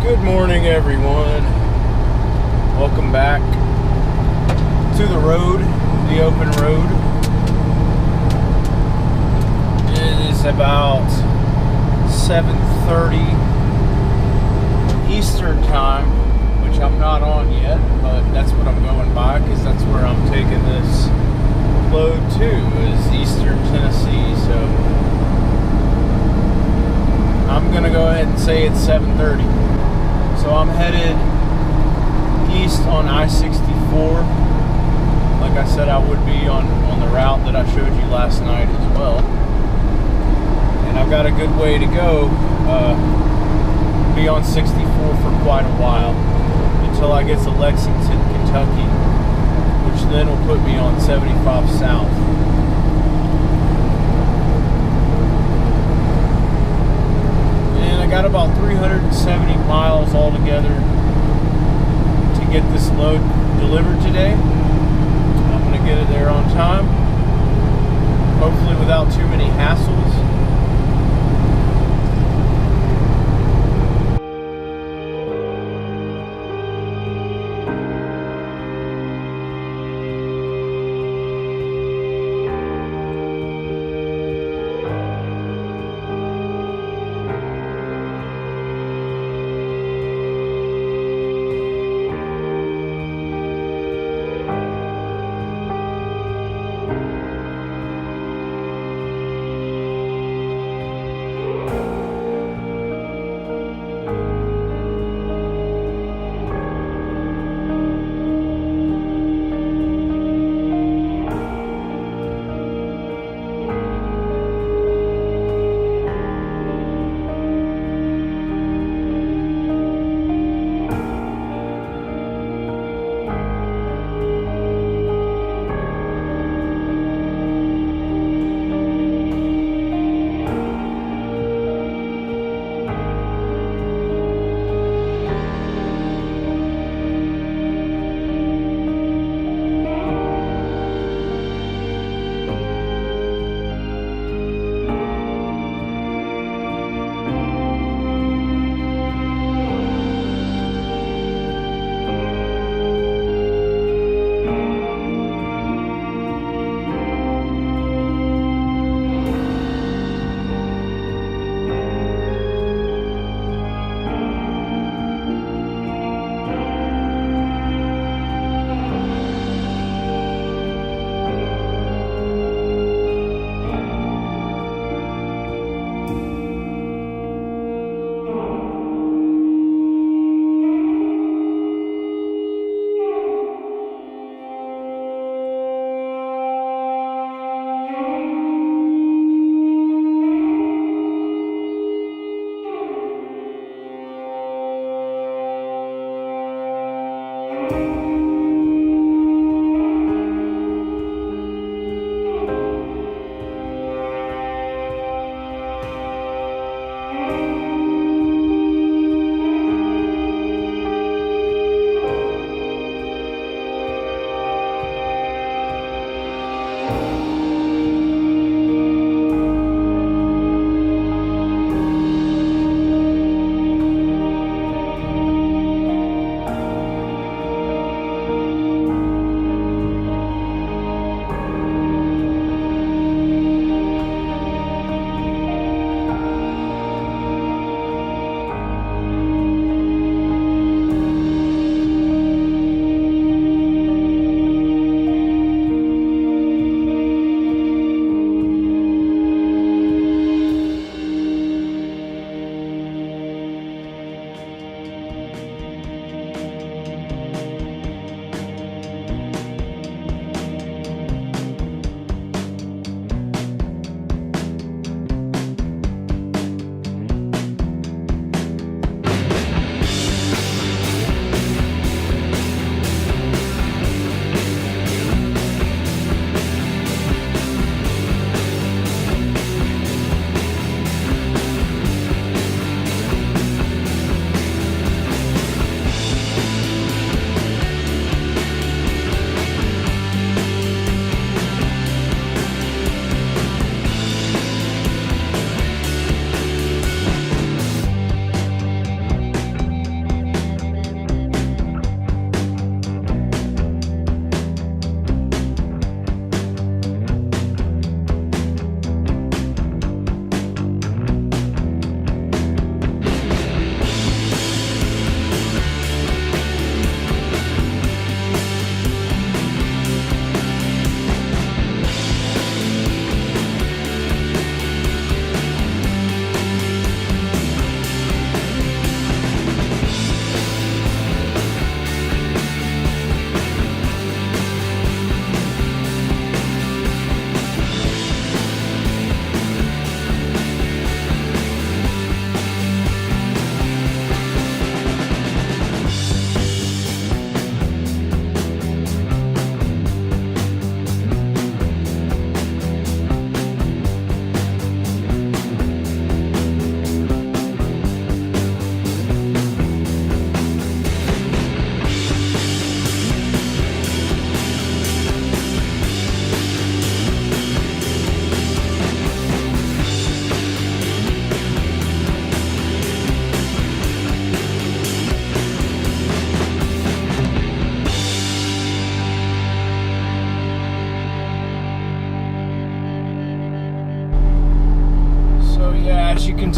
Good morning, everyone. Welcome back to the road, the open road. It is about 7:30 Eastern time, which I'm not on yet, but that's what I'm going by because that's where I'm taking this load to, is Eastern Tennessee. So I'm gonna go ahead and say it's 7:30. So I'm headed east on I-64. Like I said, I would be on the route that I showed you last night as well. And I've got a good way to go. Be on 64 for quite a while until I get to Lexington, Kentucky, which then will put me on 75 South. And I got about 370 miles altogether to get this load delivered today. I'm going to get it there on time, hopefully without too many hassles.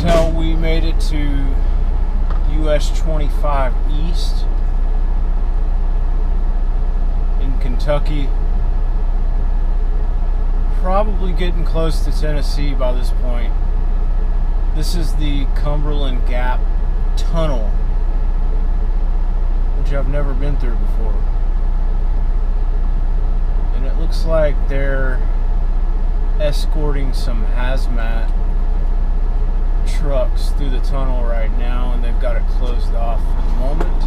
until we made it to US 25 East in Kentucky. Probably getting close to Tennessee by this point. This is the Cumberland Gap Tunnel, which I've never been through before. And it looks like they're escorting some hazmat trucks through the tunnel right now, and they've got it closed off for the moment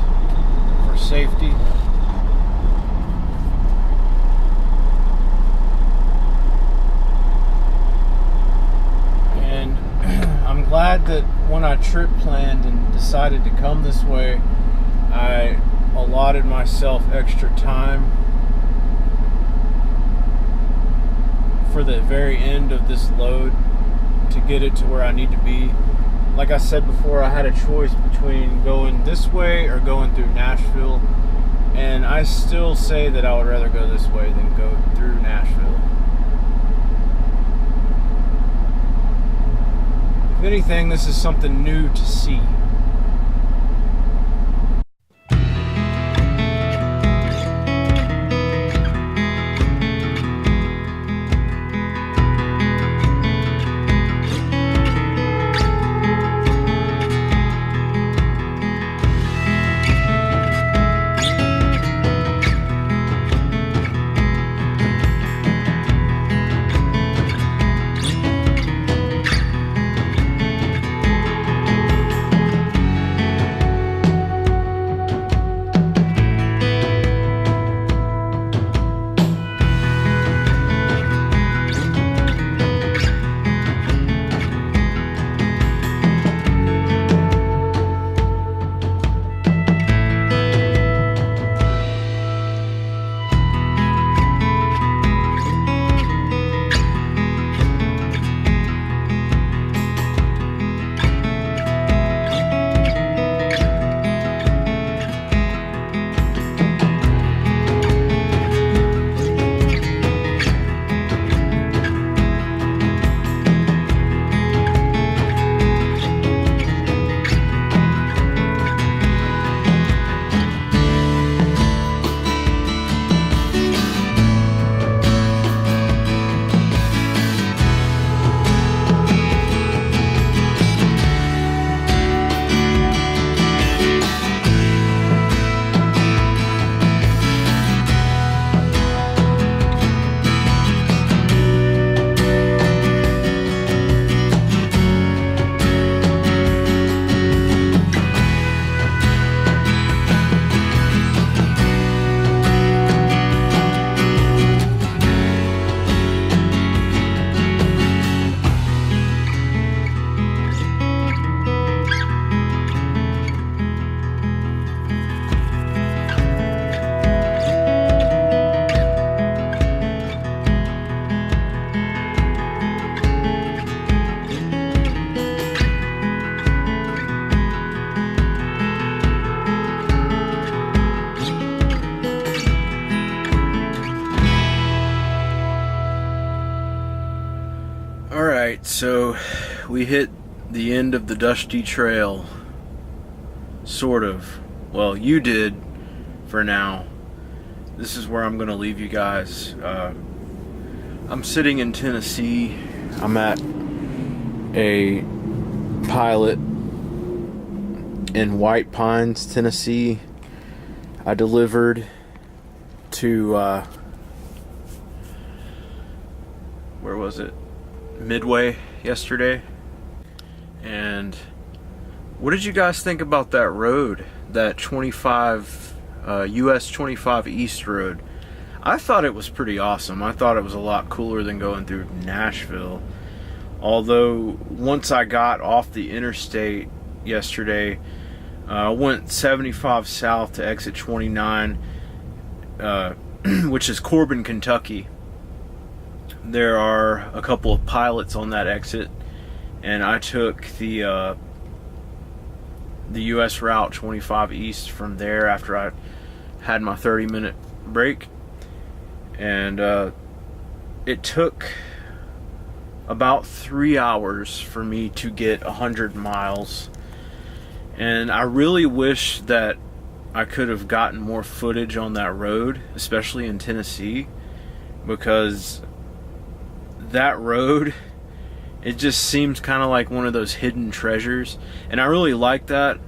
for safety. And I'm glad that when I trip planned and decided to come this way, I allotted myself extra time for the very end of this load to get it to where I need to be. Like I said before, I had a choice between going this way or going through Nashville, and I still say that I would rather go this way than go through Nashville. If anything, this is something new to see. So we hit the end of the dusty trail, sort of. Well, you did for now. This is where I'm gonna leave you guys. I'm sitting in Tennessee. I'm at a Pilot in White Pines, Tennessee. I delivered to where was it? Midway yesterday. And what did you guys think about that road, that 25 US 25 East road? I thought it was pretty awesome. I thought it was a lot cooler than going through Nashville. Although once I got off the interstate yesterday, I went 75 south to exit 29, which is Corbin, Kentucky. There are a couple of pilots on that exit, and I took the US Route 25 East from there after I had my 30-minute break. And it took about 3 hours for me to get 100 miles. And I really wish that I could have gotten more footage on that road, especially in Tennessee, because that road, it just seems kind of like one of those hidden treasures. And I really like that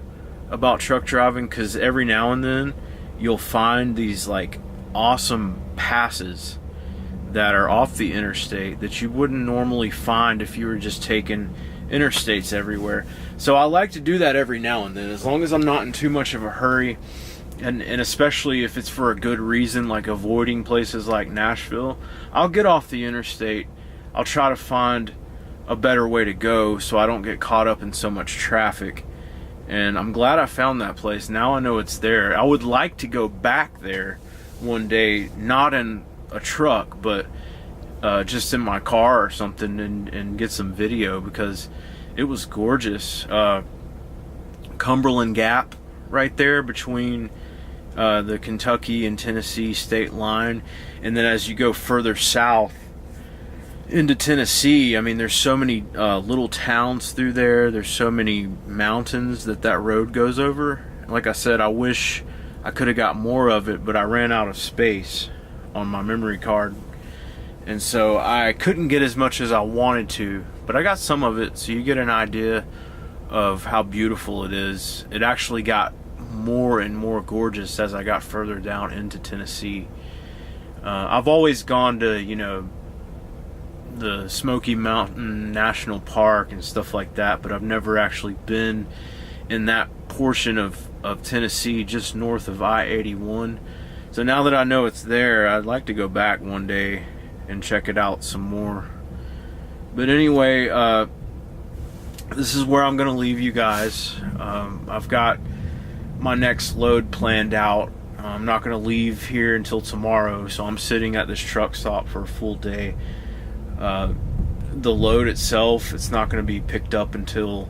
about truck driving, because every now and then you'll find these like awesome passes that are off the interstate that you wouldn't normally find if you were just taking interstates everywhere. So I like to do that every now and then, as long as I'm not in too much of a hurry, and especially if it's for a good reason, like avoiding places like Nashville. I'll get off the interstate. I'll try to find a better way to go so I don't get caught up in so much traffic. And I'm glad I found that place. Now I know it's there. I would like to go back there one day, not in a truck, but just in my car or something, and get some video, because it was gorgeous. Cumberland Gap right there between the Kentucky and Tennessee state line, and then as you go further south into Tennessee, I mean, there's so many little towns through there. There's so many mountains that road goes over. Like I said, I wish I could have got more of it, but I ran out of space on my memory card, and so I couldn't get as much as I wanted to, but I got some of it, so you get an idea of how beautiful it is. It actually got more and more gorgeous as I got further down into Tennessee. I've always gone to, you know, the Smoky Mountain National Park and stuff like that, but I've never actually been in that portion of Tennessee just north of I-81. So now that I know it's there, I'd like to go back one day and check it out some more. But anyway, this is where I'm going to leave you guys. I've got my next load planned out. I'm not going to leave here until tomorrow, so I'm sitting at this truck stop for a full day. The load itself, it's not going to be picked up until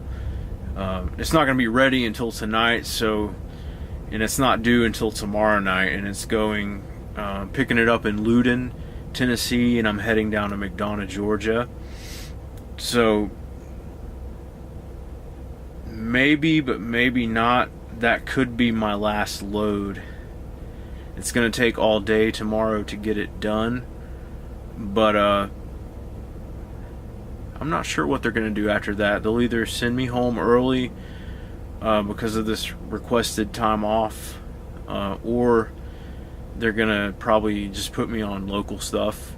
it's not going to be ready until tonight, so, and it's not due until tomorrow night, and it's going picking it up in Loudon, Tennessee, and I'm heading down to McDonough, Georgia. So maybe, but maybe not, that could be my last load. It's going to take all day tomorrow to get it done, but I'm not sure what they're going to do after that. They'll either send me home early because of this requested time off, or they're going to probably just put me on local stuff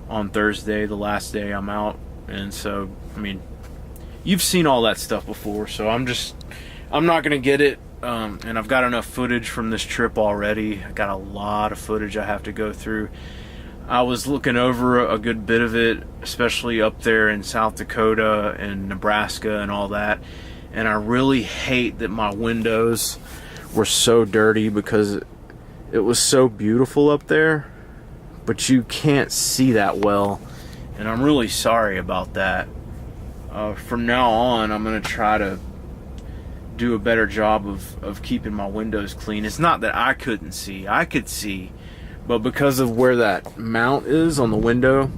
on Thursday, the last day I'm out. And so, I mean, you've seen all that stuff before, so I'm not going to get it. And I've got enough footage from this trip already. I got a lot of footage I have to go through. I was looking over a good bit of it, especially up there in South Dakota and Nebraska and all that. And I really hate that my windows were so dirty, because it was so beautiful up there, but you can't see that well. And I'm really sorry about that. From now on, I'm going to try to do a better job of keeping my windows clean. It's not that I couldn't see. I could see. But because of where that mount is on the window,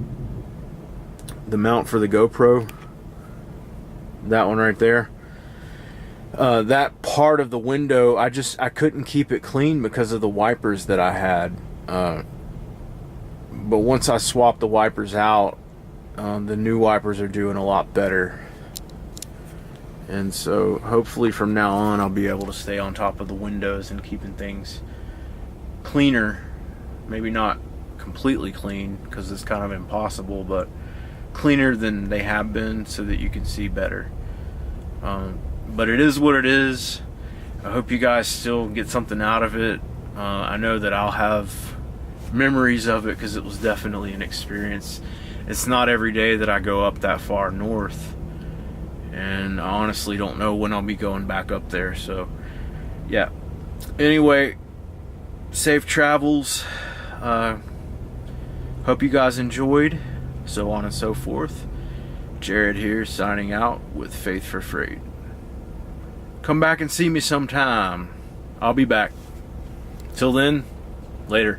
the mount for the GoPro, that one right there, that part of the window, I couldn't keep it clean because of the wipers that I had. But once I swapped the wipers out, the new wipers are doing a lot better. And so hopefully from now on I'll be able to stay on top of the windows and keeping things cleaner. Maybe not completely clean, because it's kind of impossible, but cleaner than they have been, so that you can see better. But it is what it is. I hope you guys still get something out of it. I know that I'll have memories of it, because it was definitely an experience. It's not every day that I go up that far north, and I honestly don't know when I'll be going back up there. So yeah, anyway, safe travels. Hope you guys enjoyed, so on and so forth. Jared here, signing out with Faith for Freight. Come back and see me sometime. I'll be back. Till then, later.